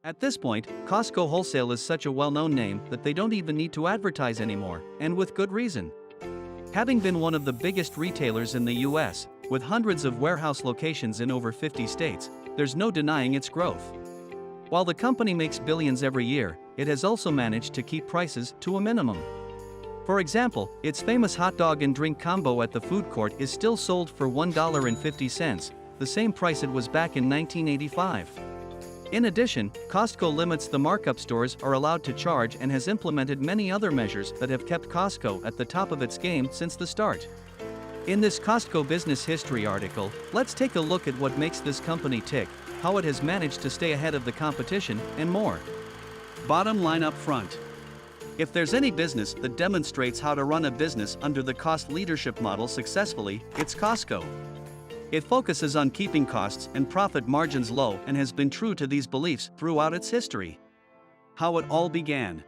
At this point, Costco Wholesale is such a well-known name that they don't even need to advertise anymore, and with good reason. Having been one of the biggest retailers in the US, with hundreds of warehouse locations in over 50 states, there's no denying its growth. While the company makes billions every year, it has also managed to keep prices to a minimum. For example, its famous hot dog and drink combo at the food court is still sold for $1.50, the same price it was back in 1985. In addition, Costco limits the markup stores are allowed to charge and has implemented many other measures that have kept Costco at the top of its game since the start. In this Costco business history article, let's take a look at what makes this company tick, how it has managed to stay ahead of the competition, and more. Bottom line up front. If there's any business that demonstrates how to run a business under the cost leadership model successfully, it's Costco. It focuses on keeping costs and profit margins low and has been true to these beliefs throughout its history. How it all began.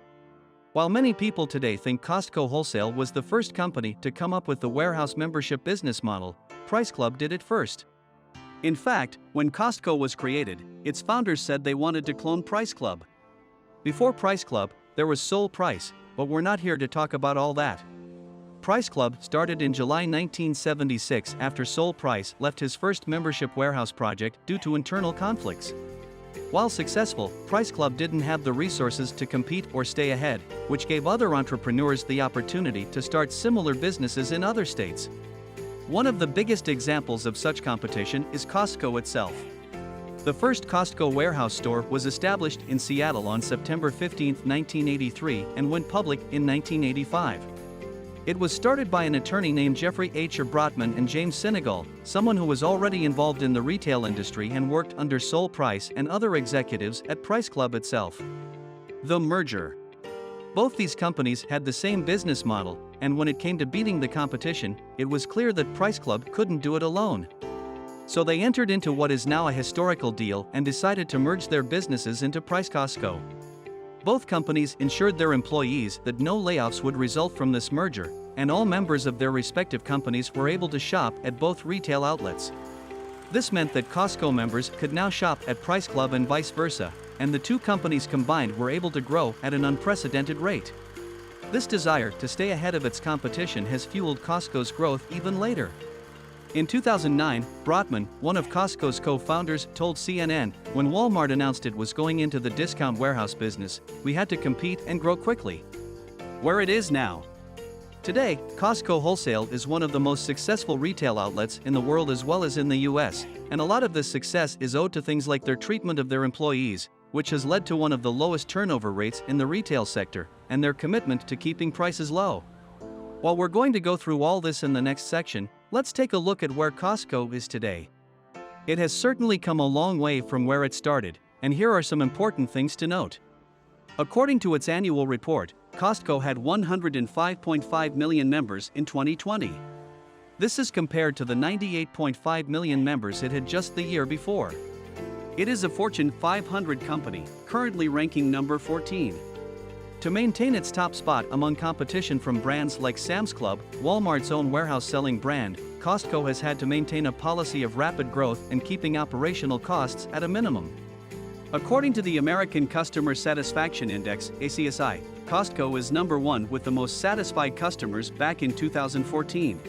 While many people today think Costco Wholesale was the first company to come up with the warehouse membership business model, Price Club did it first. In fact, when Costco was created, its founders said they wanted to clone Price Club. Before Price Club, there was Sole Price, but we're not here to talk about all that. Price Club started in July 1976 after Sole Price left his first membership warehouse project due to internal conflicts. While successful, Price Club didn't have the resources to compete or stay ahead, which gave other entrepreneurs the opportunity to start similar businesses in other states. One of the biggest examples of such competition is Costco itself. The first Costco warehouse store was established in Seattle on September 15, 1983, and went public in 1985. It was started by an attorney named Jeffrey H. Brotman and James Sinegal, someone who was already involved in the retail industry and worked under Sole Price and other executives at Price Club itself. The merger. Both these companies had the same business model, and when it came to beating the competition, it was clear that Price Club couldn't do it alone. So they entered into what is now a historical deal and decided to merge their businesses into Price Costco. Both companies ensured their employees that no layoffs would result from this merger, and all members of their respective companies were able to shop at both retail outlets. This meant that Costco members could now shop at Price Club and vice versa, and the two companies combined were able to grow at an unprecedented rate. This desire to stay ahead of its competition has fueled Costco's growth even later. In 2009, Brotman, one of Costco's co-founders, told CNN, when Walmart announced it was going into the discount warehouse business, we had to compete and grow quickly. Where it is now. Today, Costco Wholesale is one of the most successful retail outlets in the world as well as in the US, and a lot of this success is owed to things like their treatment of their employees, which has led to one of the lowest turnover rates in the retail sector, and their commitment to keeping prices low. While we're going to go through all this in the next section, let's take a look at where Costco is today. It has certainly come a long way from where it started, and here are some important things to note. According to its annual report, Costco had 105.5 million members in 2020. This is compared to the 98.5 million members it had just the year before. It is a Fortune 500 company, currently ranking number 14. To maintain its top spot among competition from brands like Sam's Club, Walmart's own warehouse-selling brand, Costco has had to maintain a policy of rapid growth and keeping operational costs at a minimum. According to the American Customer Satisfaction Index, ACSI, Costco is number 1 with the most satisfied customers back in 2014.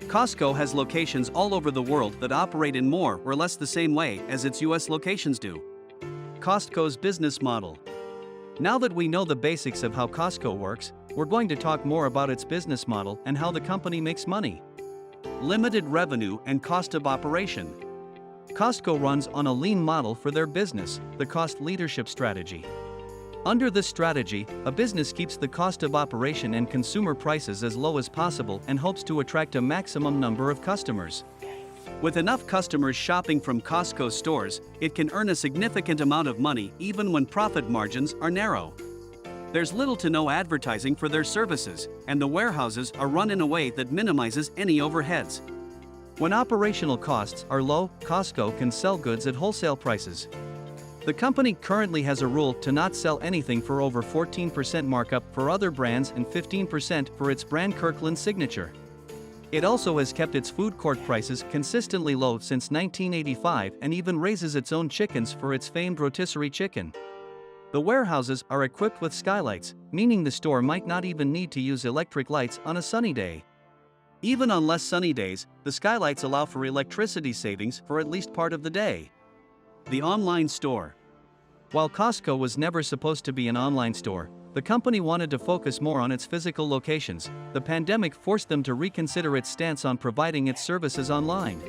Costco has locations all over the world that operate in more or less the same way as its US locations do. Costco's business model. Now that we know the basics of how Costco works, we're going to talk more about its business model and how the company makes money. Limited revenue and cost of operation. Costco runs on a lean model for their business, the cost leadership strategy. Under this strategy, a business keeps the cost of operation and consumer prices as low as possible and hopes to attract a maximum number of customers. With enough customers shopping from Costco stores, it can earn a significant amount of money even when profit margins are narrow. There's little to no advertising for their services, and the warehouses are run in a way that minimizes any overheads. When operational costs are low, Costco can sell goods at wholesale prices. The company currently has a rule to not sell anything for over 14% markup for other brands and 15% for its brand Kirkland Signature. It also has kept its food court prices consistently low since 1985 and even raises its own chickens for its famed rotisserie chicken. The warehouses are equipped with skylights, meaning the store might not even need to use electric lights on a sunny day. Even on less sunny days, the skylights allow for electricity savings for at least part of the day. The online store. While Costco was never supposed to be an online store, the company wanted to focus more on its physical locations. The pandemic forced them to reconsider its stance on providing its services online.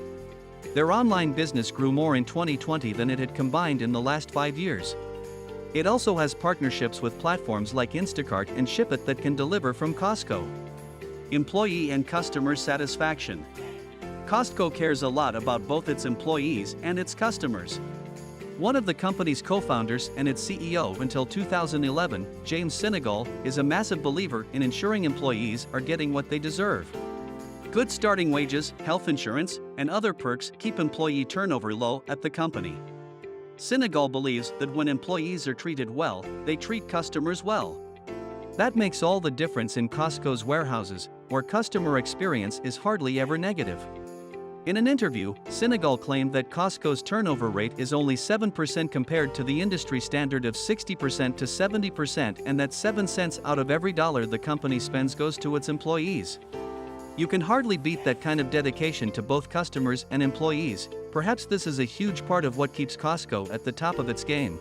Their online business grew more in 2020 than it had combined in the last 5 years. It also has partnerships with platforms like Instacart and ShipIt that can deliver from Costco. Employee and customer satisfaction. Costco cares a lot about both its employees and its customers. One of the company's co-founders and its CEO until 2011, James Sinegal, is a massive believer in ensuring employees are getting what they deserve. Good starting wages, health insurance, and other perks keep employee turnover low at the company. Sinegal believes that when employees are treated well, they treat customers well. That makes all the difference in Costco's warehouses, where customer experience is hardly ever negative. In an interview, Sinegal claimed that Costco's turnover rate is only 7% compared to the industry standard of 60% to 70%, and that 7 cents out of every dollar the company spends goes to its employees. You can hardly beat that kind of dedication to both customers and employees. Perhaps this is a huge part of what keeps Costco at the top of its game.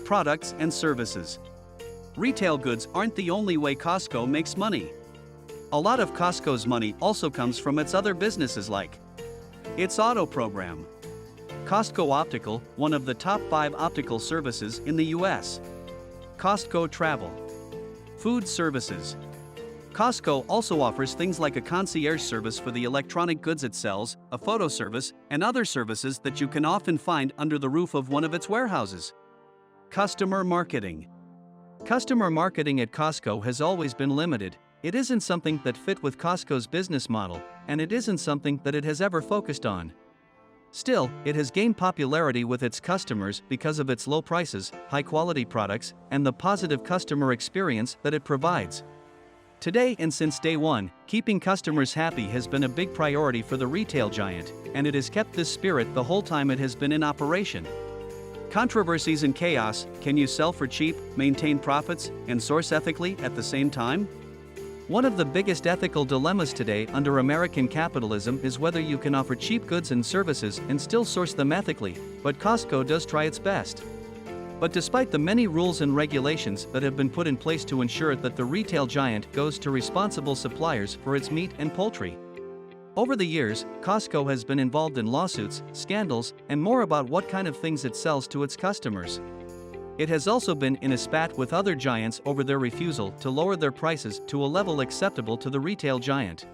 Products and services. Retail goods aren't the only way Costco makes money. A lot of Costco's money also comes from its other businesses like its auto program. Costco Optical, one of the top 5 optical services in the US. Costco Travel. Food services. Costco also offers things like a concierge service for the electronic goods it sells, a photo service, and other services that you can often find under the roof of one of its warehouses. Customer marketing. Customer marketing at Costco has always been limited. It isn't something that fit with Costco's business model, and it isn't something that it has ever focused on. Still, it has gained popularity with its customers because of its low prices, high-quality products, and the positive customer experience that it provides. Today and since day one, keeping customers happy has been a big priority for the retail giant, and it has kept this spirit the whole time it has been in operation. Controversies and chaos. Can you sell for cheap, maintain profits, and source ethically at the same time? One of the biggest ethical dilemmas today under American capitalism is whether you can offer cheap goods and services and still source them ethically, but Costco does try its best. But despite the many rules and regulations that have been put in place to ensure that the retail giant goes to responsible suppliers for its meat and poultry. Over the years, Costco has been involved in lawsuits, scandals, and more about what kind of things it sells to its customers. It has also been in a spat with other giants over their refusal to lower their prices to a level acceptable to the retail giant.